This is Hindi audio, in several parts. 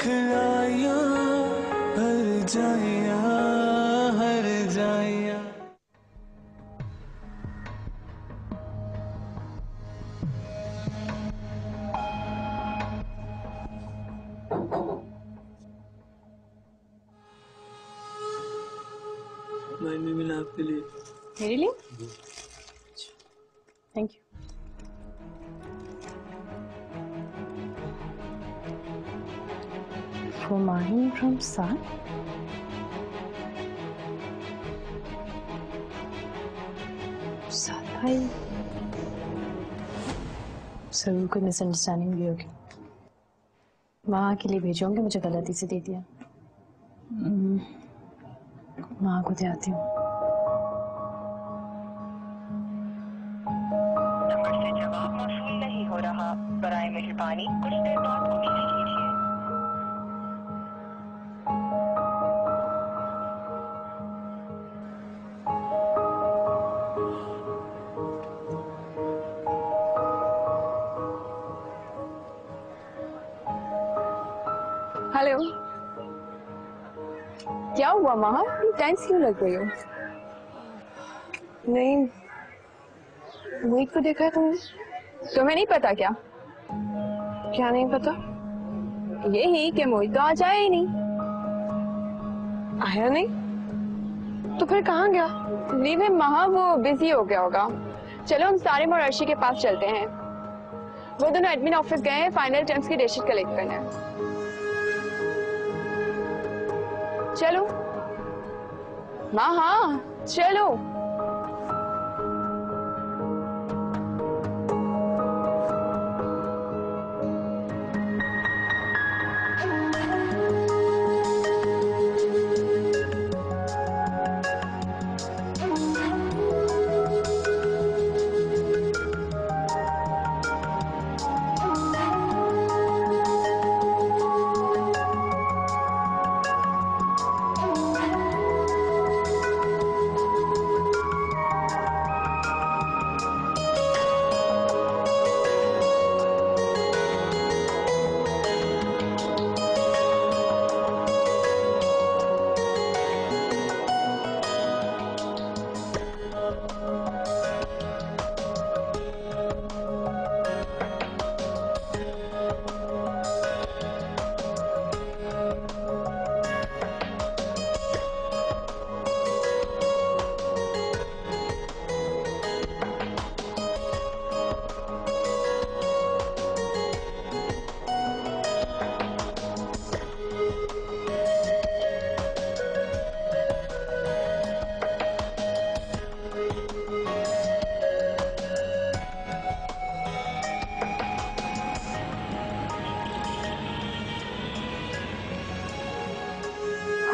दिखलाया हर जाया हर जाया। मैंने मिला आपके लिए। मेरे लिए? Thank you. For Mahin from Sun? साथ भाई जरूर कोई मिसअंडरस्टैंडिंग भी होगी। माँ के लिए भेजे होंगे, मुझे गलती से दे दिया। माँ को दे आती हूँ। नंबर से जवाब मौसूल नहीं हो रहा, बराए मेहरबानी कुछ देर बाद कोशिश कीजिए। हेलो, क्या हुआ माँ? टेंस क्यों लग रही हो? नहीं, मोहित को देखा है तुमने? तुम्हें नहीं पता क्या? क्या नहीं पता? यही कि मोहित तो आज आया ही नहीं। आया नहीं? तो फिर कहाँ गया? लीव हिम महा, वो बिजी हो गया होगा। चलो हम सारे और अर्शी के पास चलते हैं। वो दोनों एडमिन ऑफिस गए हैं फाइनल टर्म्स की डेटशीट कलेक्ट करने। चलो माँ, हाँ चलो।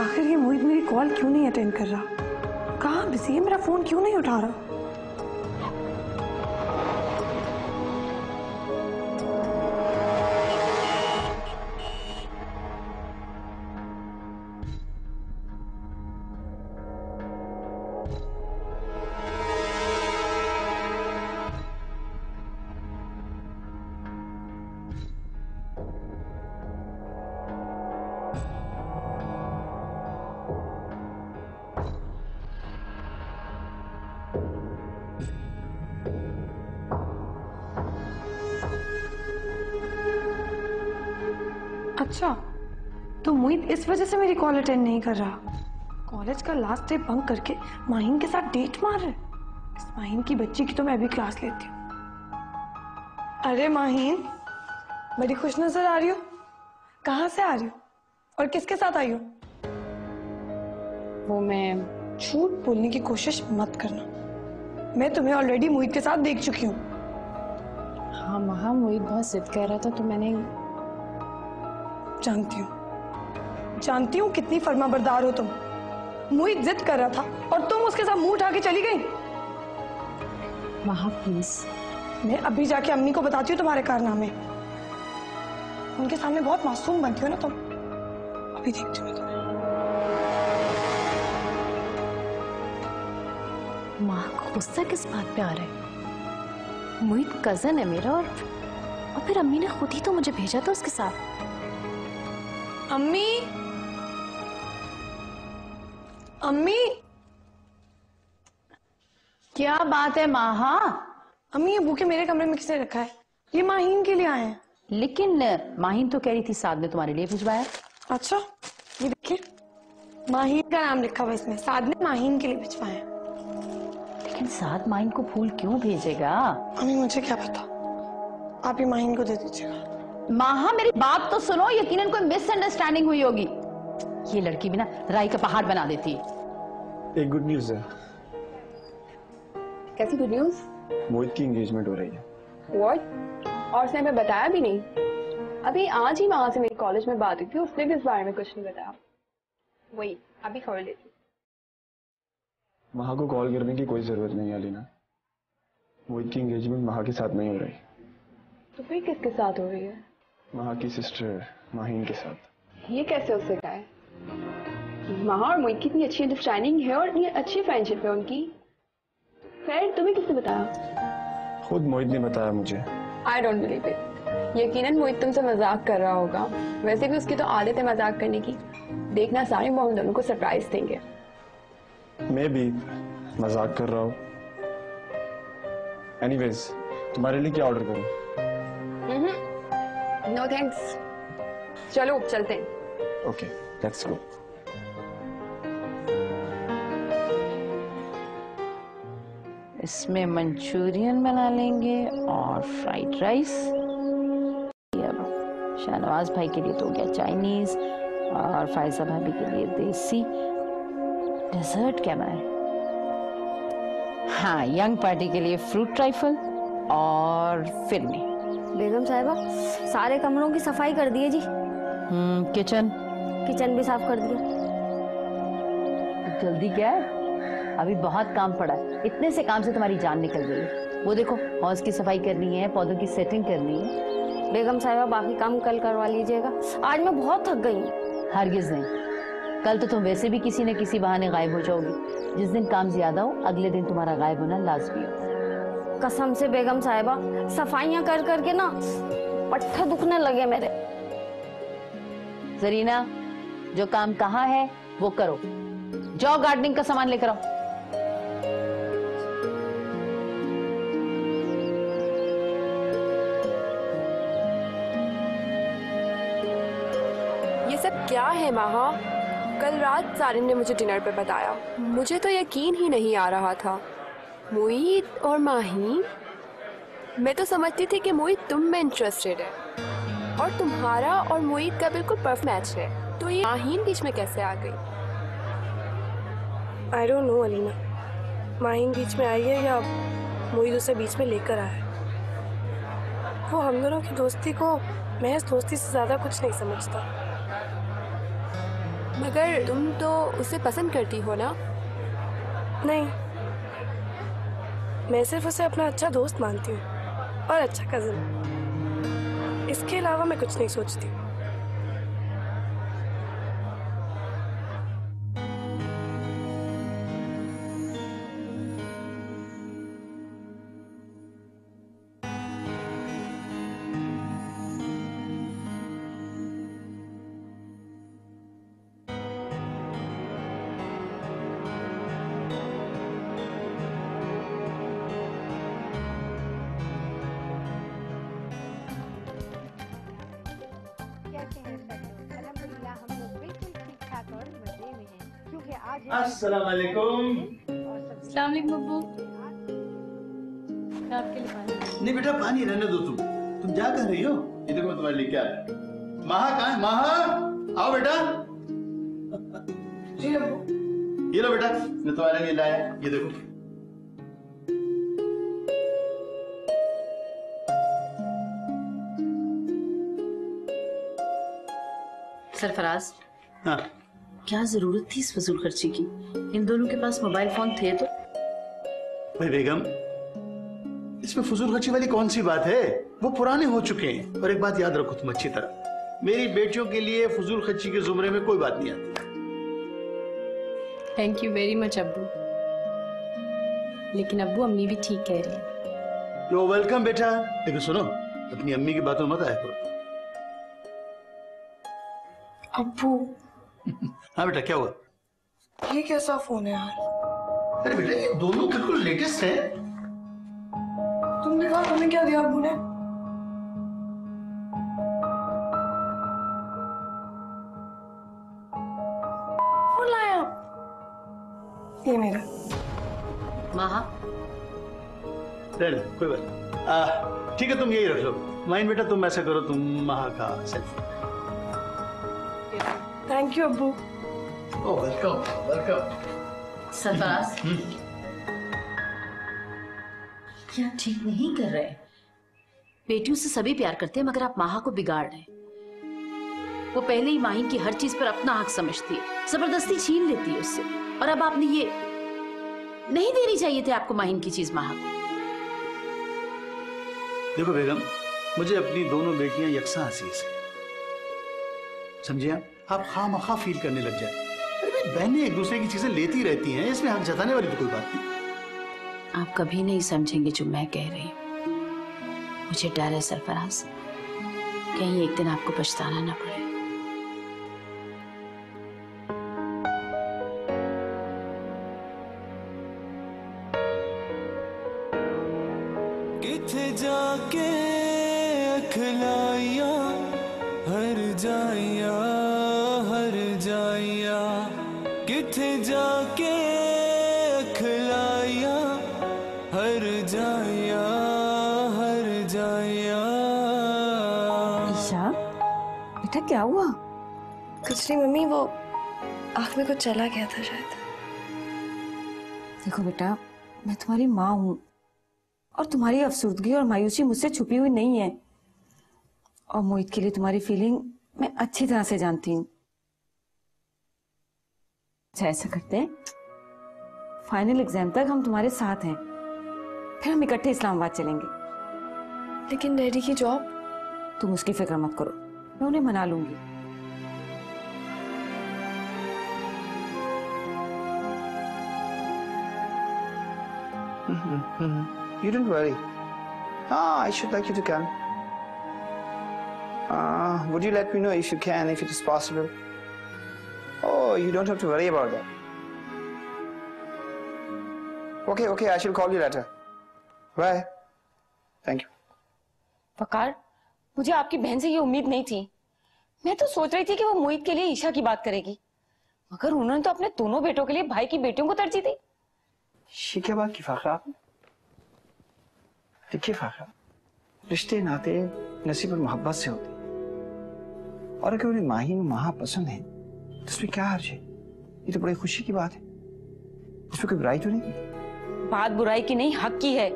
आखिर ये मोहित मेरी कॉल क्यों नहीं अटेंड कर रहा? कहाँ बिजी है? मेरा फोन क्यों नहीं उठा रहा? अच्छा, तो मोहित इस वजह से मेरी कॉल अटेंड नहीं कर रहा। कॉलेज का लास्ट डे बंक करके माहिन के साथ डेट मार रहे। इस माहिन की बच्ची की तो मैं भी क्लास लेती हूँ। अरे माहिन, बड़ी खुश नजर आ रही हो। कहाँ से आ रही हो और किसके साथ आई हो? वो मैं झूठ बोलने की कोशिश मत करना। मैं तुम्हें ऑलरेडी मोहित के साथ देख चुकी हूँ। हाँ महा, मोहित बहुत जिद कर रहा था तो मैंने। जानती हूँ कितनी फर्माबरदार हो तुम। मोहित जिद कर रहा था और तुम उसके साथ मुंह उठा के चली गई। महा प्लीज। मैं अभी जाके अम्मी को बताती हूँ तुम्हारे कारनामे। उनके सामने बहुत मासूम बनती हो ना तुम। अभी देखती हूँ तुम्हें। माँ को गुस्सा किस बात पे आ रहा है? मोहित कजन है मेरा, और फिर अम्मी ने खुद ही तो मुझे भेजा था उसके साथ। अम्मी, अम्मी, क्या बात है माहा? अम्मी, ये बुके मेरे कमरे में किसने रखा है? ये माहीन के लिए आए हैं। लेकिन माहिन तो कह रही थी साद ने तुम्हारे लिए भिजवाया। अच्छा, ये देखिए, माहीन का नाम लिखा हुआ इसमें। साद ने माहीन के लिए भिजवाया है। लेकिन साद माहिन को फूल क्यों भेजेगा? अम्मी, मुझे क्या पता, आप ही माहीन को दे दीजिएगा। माहा मेरी बात तो सुनो, यकीनन कोई मिसअंडरस्टैंडिंग हुई होगी। ये लड़की भी ना राई का पहाड़ बना देती है। एक गुड न्यूज है, कैसी गुड न्यूज? मोहित की एंगेजमेंट हो रही है। व्हाट? और उसने हमें बताया भी नहीं। अभी आज ही वहां से मेरी कॉलेज में बात हुई थी, उसने भी इस बारे में कुछ नहीं बताया। वही अभी खबर लेती। महा को कॉल करने की कोई जरूरत नहीं है अलीना। मोहित की एंगेजमेंट महा के साथ नहीं हो रही। तो फिर किसके साथ हो रही है? महा की सिस्टर माहीन के साथ। ये कैसे हो सकता है? महा और मोहित की इतनी अच्छी अंडरस्टैंडिंग है और इतनी अच्छी फ्रेंडशिप है उनकी। खैर, तुम्हें किसने बताया? खुद मोहित ने बताया मुझे। I don't believe it. यकीनन मोहित तुमसे मजाक कर रहा होगा। वैसे भी उसकी तो आदत है मजाक करने की। देखना सारे वो हम दोनों को सरप्राइज देंगे। मैं भी मजाक कर रहा हूँ। एनीवेज, तुम्हारे लिए क्या ऑर्डर करूँ? नो थैंक्स, चलो चलते हैं। Okay, let's go. इसमें मंचूरियन बना लेंगे और फ्राइड राइस। शाहनवाज भाई के लिए तो हो गया चाइनीज और फायजा भाभी के लिए देसी। डेजर्ट क्या बनाए? हाँ, यंग पार्टी के लिए फ्रूट ट्राइफल और फिल्मी। बेगम साहिबा, सारे कमरों की सफाई कर दिए जी। किचन भी साफ कर दिया। जल्दी क्या है, अभी बहुत काम पड़ा है। इतने से काम से तुम्हारी जान निकल गई है। वो देखो, हॉल्स की सफाई करनी है, पौधों की सेटिंग करनी है। बेगम साहिबा, बाकी काम कल करवा लीजिएगा। आज मैं बहुत थक गई हूँ। हरगिज नहीं, कल तो तुम वैसे भी किसी न किसी बहाने गायब हो जाओगी। जिस दिन काम ज्यादा हो, अगले दिन तुम्हारा गायब होना लाजमी हो। कसम से बेगम साहिबा, सफाइयाँ कर करके ना पट्टे दुखने लगे मेरे। जरीना, जो काम कहाँ है वो करो। जाओ गार्डनिंग का सामान लेकर आओ। ये सब क्या है महा? कल रात सारिन ने मुझे डिनर पे बताया। मुझे तो यकीन ही नहीं आ रहा था। मोहित और माही, मैं तो समझती थी कि मोहित तुम में इंटरेस्टेड है और तुम्हारा और मोहित का बिल्कुल परफेक्ट मैच है। तो ये माहीन बीच में कैसे आ गई? I don't know Alina, Maheen बीच में आई है या मोहित उसे बीच में लेकर आया है। वो हम दोनों की दोस्ती को महज दोस्ती से ज्यादा कुछ नहीं समझता। मगर तुम तो उसे पसंद करती हो ना? नहीं, मैं सिर्फ उसे अपना अच्छा दोस्त मानती हूँ और अच्छा कजिन। इसके अलावा मैं कुछ नहीं सोचती। अस्सलाम वालेकुम। अस्सलाम वालेकुम बब्बू। आपके लिए पानी। नहीं बेटा, पानी रहने दो। तुम जा कर रही हो? ये देखो मैं तुम्हारे लिए क्या है। महा कहाँ है? महा, आओ बेटा। जी अब्बू। ये लो बेटा, मैं तुम्हारे लिए लाया। ये देखो। सरफराज, हाँ, क्या जरूरत थी इस फजूल खर्ची की? इन दोनों के पास मोबाइल फोन थे तो। भाई बेगम, इसमें फजूल खर्ची वाली कौन सी बात है? वो पुराने हो चुके हैं। और एक बात याद रखो तुम अच्छी तरह, मेरी बेटियों के लिए फजूल खर्ची के जुमरे में कोई बात नहीं आती। थैंक यू वेरी मच अब्बू। लेकिन अब्बू, अम्मी भी ठीक कह रही है। यू वेलकम बेटा। लेकिन सुनो, अपनी अम्मी की बातों मत आया करो। अब्बू, हाँ बेटा, क्या हुआ? ये कैसा फोन है यार? अरे बेटा, ये दोनों बिल्कुल लेटेस्ट है। तुमने कहा, तुम्हें क्या दिया अब्बू ने? फोन लाया? ये मेरा। महा, कोई बात। ठीक है, तुम यही रख लो। माइन बेटा, तुम ऐसा करो, तुम महा का सेल्फी। थैंक यू अब्बू। ओह, वेलकम वेलकम। सरफराज, क्या ठीक नहीं कर रहे? बेटियों से सभी प्यार करते हैं, मगर आप माहा को बिगाड़ रहे हैं। वो पहले ही माहिन की हर चीज पर अपना हक समझती है, जबरदस्ती छीन लेती है उससे। और अब आपने ये नहीं देनी चाहिए थे आपको माहिन की चीज माहा को। देखो बेगम, मुझे अपनी दोनों बेटियां यकसा अजीज हैं, समझिए? आप खामखा फील करने लग जाए। अरे भाई, बहनें एक दूसरे की चीजें लेती रहती हैं, इसमें हक जताने वाली तो कोई बात नहीं। आप कभी नहीं समझेंगे जो मैं कह रही हूँ। मुझे डर है सरफराज, कहीं एक दिन आपको पछताना ना पड़े। किथे जाके अखलाइया हर जाइया हर जाइया, किथे जाके अखलाइया हर जाइया हर जाइया। ईशा, बेटा क्या हुआ? कुछ नहीं मम्मी, वो आँख में कुछ चला गया था शायद। देखो बेटा, मैं तुम्हारी माँ हूँ और तुम्हारी अफसुर्दगी और मायूसी मुझसे छुपी हुई नहीं है। और मोहित के लिए तुम्हारी फीलिंग मैं अच्छी तरह से जानती हूँ। अच्छा, ऐसा करते हैं, फाइनल एग्जाम तक हम तुम्हारे साथ हैं, फिर हम इकट्ठे इस्लामाबाद चलेंगे। लेकिन डैडी की जॉब? तुम उसकी फिक्र मत करो, मैं उन्हें मना लूंगी। You don't worry. I should like you to come. Would you let me know if you can, if it is possible? Oh, you don't have to worry about that. Okay, I shall call you later. Bye. Thank you. वकार, मुझे आपकी बहन से ये उम्मीद नहीं थी। मैं तो सोच रही थी कि वो मोहित के लिए ईशा की बात करेगी, मगर उन्होंने तो अपने दोनों बेटों के लिए भाई की बेटियों को तरजीह दी। ये क्या बात की फाखरा आपने? देखिए फाखरा, रिश्ते नाते नसीब और मोहब्बत से होते हैं, और अगर उन्हें माहिन और महा पसंद है तो उसमें क्या हर्ज है? ये तो बड़ी खुशी की बात है, उसमें कोई बुराई तो नहीं। बात बुराई की नहीं, हक की है।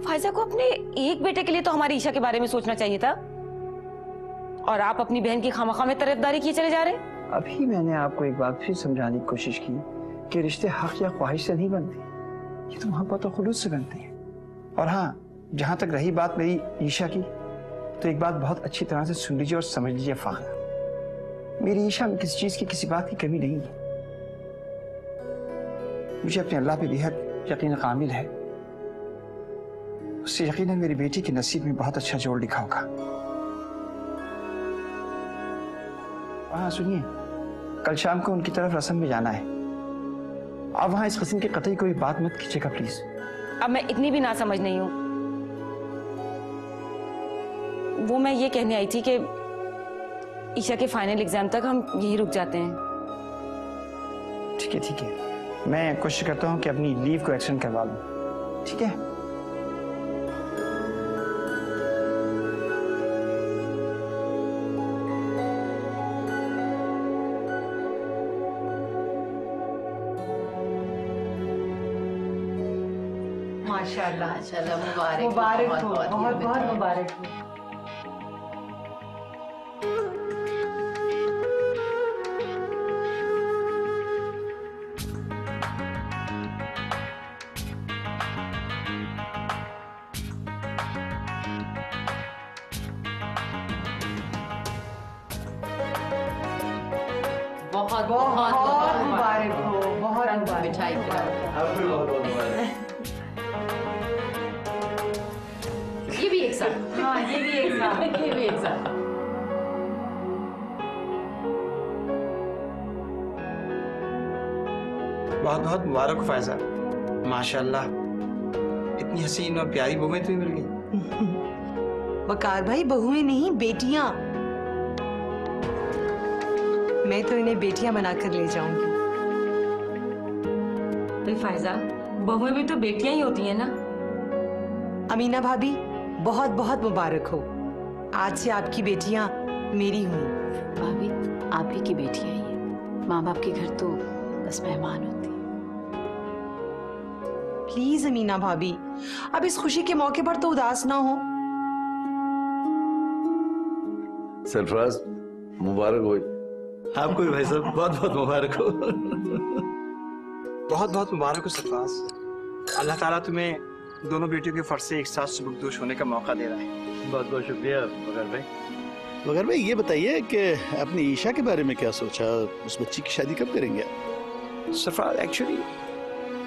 फायजा को अपने एक बेटे के लिए तो हमारी ईशा के बारे में सोचना चाहिए था, और आप अपनी बहन की खामखा में तरफदारी किए चले जा रहे हैं। अभी मैंने आपको एक बात फिर समझाने की कोशिश की कि रिश्ते हक या ख्वाहिश से नहीं बनते, ये तो मोहब्बत और खुलूस से बनते हैं। और हाँ, जहां तक रही बात मेरी ईशा की, तो एक बात बहुत अच्छी तरह से सुन लीजिए और समझ लीजिए फाखरा, मेरी ईशा में किसी चीज की, किसी बात की कमी नहीं है। मुझे अपने अल्लाह पे बेहद यकीन कामिल है, उससे यकीन है मेरी बेटी के नसीब में बहुत अच्छा जोड़ लिखा होगा। हाँ सुनिए, कल शाम को उनकी तरफ रस्म में जाना है, आप वहां इस किस्म की कतई कोई बात मत कीजिएगा प्लीज। अब मैं इतनी भी ना समझ नहीं हूँ। वो मैं ये कहने आई थी कि ईशा के फाइनल एग्जाम तक हम यही रुक जाते हैं। ठीक है, मैं कोशिश करता हूँ कि अपनी लीव को एक्सटेंड करवा लूँ, ठीक है? माशाल्लाह माशाल्लाह, मुबारक मुबारक हो, बहुत बहुत मुबारक हो। बहुत बहुत मुबारक हो, बहुत मुबारक। मिठाई खिलाओ। ये भी एक साथ। हाँ, ये भी एक साथ। ये भी एक साथ। बहुत बहुत मुबारक हो फैजा, माशाल्लाह इतनी हसीन और प्यारी बहुएं तुम्हें मिल गई। वकार भाई बहुएं नहीं बेटियां, मैं तो इन्हें बेटियां बनाकर ले जाऊंगी। फायजा, बहुएं भी तो बेटियां ही होती हैं ना। अमीना भाभी बहुत बहुत मुबारक हो, आज से आपकी बेटियां मेरी हुई। भाभी आप ही की बेटी है ये, माँ बाप के घर तो बस मेहमान होते हैं। प्लीज अमीना भाभी, अब इस खुशी के मौके पर तो उदास ना हो। सरफराज मुबारक हो। आपको भी भाई साहब बहुत बहुत मुबारक हो। बहुत बहुत मुबारक हो सरफराज, अल्लाह ताला तुम्हें दोनों बेटियों के फर्ज से एक साथ सुबुकदोश होने का मौका दे रहा है। बहुत बहुत शुक्रिया वकार भाई। वकार भाई ये बताइए कि आपने ईशा के बारे में क्या सोचा, उस बच्ची की शादी कब करेंगे आप? Sarfaraz actually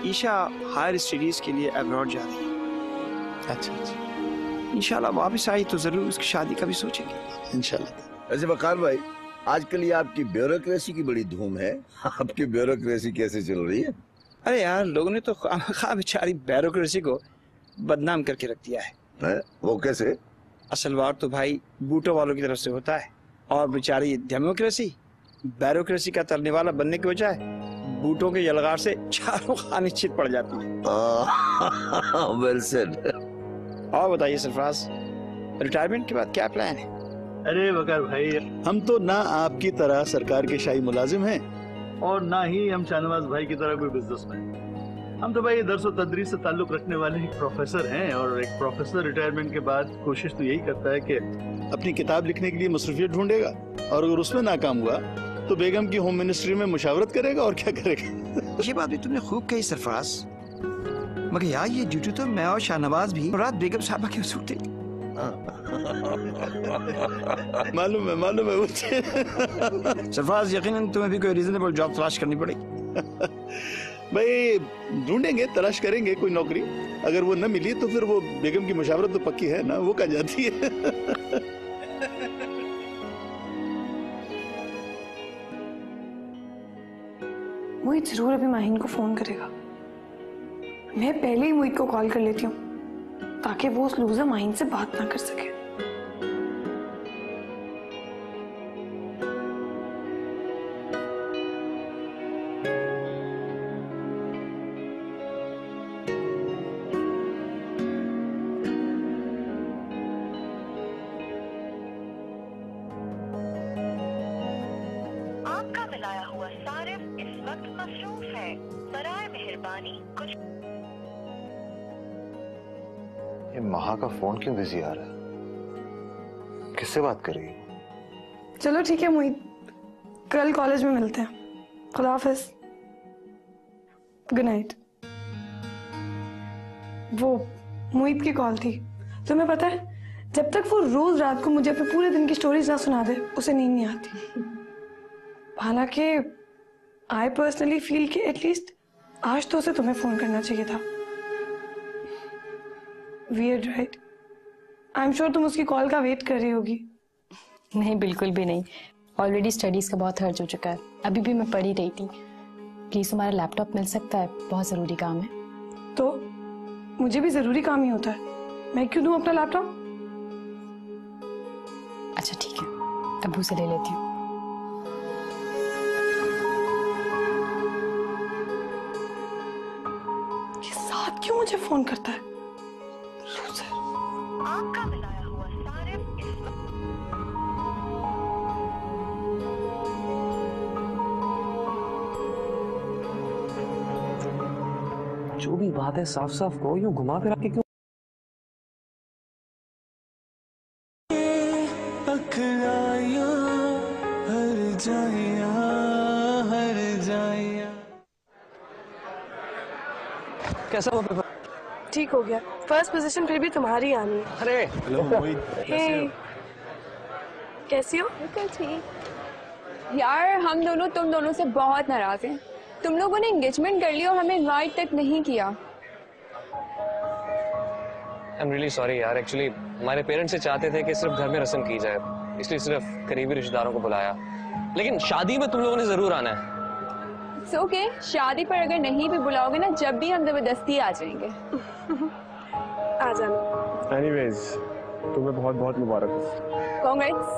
Isha higher studies के लिए अब्रॉड जा रही है। अच्छा अच्छा, इंशाल्लाह वापस आई तो जरूर उसकी शादी का भी सोचेंगे इंशाल्लाह। ऐसे वकार भाई, आजकल ये आपकी ब्यूरोक्रेसी की बड़ी धूम है, आपकी ब्यूरोक्रेसी कैसे चल रही है? अरे यार, लोगों ने तो खामखा बेचारी ब्यूरोक्रेसी को बदनाम करके रख दिया है। वो कैसे? असल वार तो भाई बूटो वालों की तरफ से होता है, और बेचारी डेमोक्रेसी ब्यूरोक्रेसी का तलने वाला बनने के बजाय बूटों के यलगार से चारों खाने चित पड़ जाती है। Well said. और बताइए सरफराज, रिटायरमेंट के बाद क्या प्लान है? अरे वकार भाई, हम तो ना आपकी तरह सरकार के शाही मुलाजिम हैं और ना ही हम शाहनवाज भाई की तरह कोई बिजनेसमैन। हम तो भाई दर्स और तदरीस से ताल्लुक रखने वाले एक प्रोफेसर हैं, और एक प्रोफेसर रिटायरमेंट के बाद कोशिश तो यही करता है कि अपनी किताब लिखने के लिए मसरूफियत ढूंढेगा, और अगर उसमें नाकाम हुआ तो बेगम की होम मिनिस्ट्री में मुशावरत करेगा, और क्या करेगा। ये बात भी तुमने खूब कही सरफराज, मगर यार ये ड्यूटी तो मैं और शाहनवाज भी रात बेगम साहबा के सूते। मालूम है मुझे। सरफराज यकीनन तुम्हें भी कोई रीजनेबल जॉब तलाश करनी पड़ेगी। भाई ढूंढेंगे, तलाश करेंगे कोई नौकरी, अगर वो न मिली तो फिर वो बेगम की मुशावरत तो पक्की है ना, वो कहाँ जाती है। मोहित जरूर अभी माहिन को फोन करेगा। मैं पहले ही मोहित को कॉल कर लेती हूँ ताकि वो उस लूजर माहिन से बात ना कर सके। आपका मिलाया हुआ सारिफ इस वक्त मसरूफ है, बराए मेहरबानी कुछ। ये महा का फोन क्यों बिजी आ रहा है? किससे बात कर रही है? चलो ठीक है मोहित, कल कॉलेज में मिलते हैं। खुदा हाफिज, गुड नाइट। वो मोहित की कॉल थी। तुम्हें पता है, जब तक वो रोज रात को मुझे अपने पूरे दिन की स्टोरीज ना सुना दे, उसे नींद नहीं आती। हालांकि आई पर्सनली फील कि एटलीस्ट आज तो उसे तुम्हें फोन करना चाहिए था। Weird, right? I'm sure तुम उसकी कॉल का वेट कर रही होगी। नहीं, बिल्कुल भी नहीं। ऑलरेडी स्टडीज का बहुत हर्ज हो चुका है, अभी भी मैं पढ़ ही रही थी। प्लीज तुम्हारा लैपटॉप मिल सकता है, बहुत जरूरी काम है। तो मुझे भी जरूरी काम ही होता है, मैं क्यों दूं अपना लैपटॉप? अच्छा ठीक है, अब्बू से ले लेती हूँ। ये साथ क्यों मुझे फोन करता है? आपका मिलाया हुआ सारिफ इस जो भी बात है साफ साफ कहो, यूं घुमा फिरा के क्यों? कैसा हुआ पेपर? ठीक हो गया, फर्स्ट पोजीशन फिर भी तुम्हारी आनी है। अरे हेलो मोहित, हे, कैसी हो? बिल्कुल ठीक। यार हम दोनों तुम दोनों से बहुत नाराज हैं। तुम लोगों ने एंगेजमेंट कर ली और हमें इनवाइट तक नहीं किया। आई एम रियली सॉरी यार, एक्चुअली हमारे पेरेंट्स से चाहते थे कि सिर्फ घर में रस्म की जाए, इसलिए सिर्फ करीबी रिश्तेदारों को बुलाया, लेकिन शादी में तुम लोगों ने जरूर आना है। इट्स ओके, शादी पर अगर नहीं भी बुलाओगे ना, जब भी हम जबरदस्ती आ जाएंगे। आ जाना। एनीवेज तुम्हें बहुत बहुत मुबारक हो। कांग्रेट्स।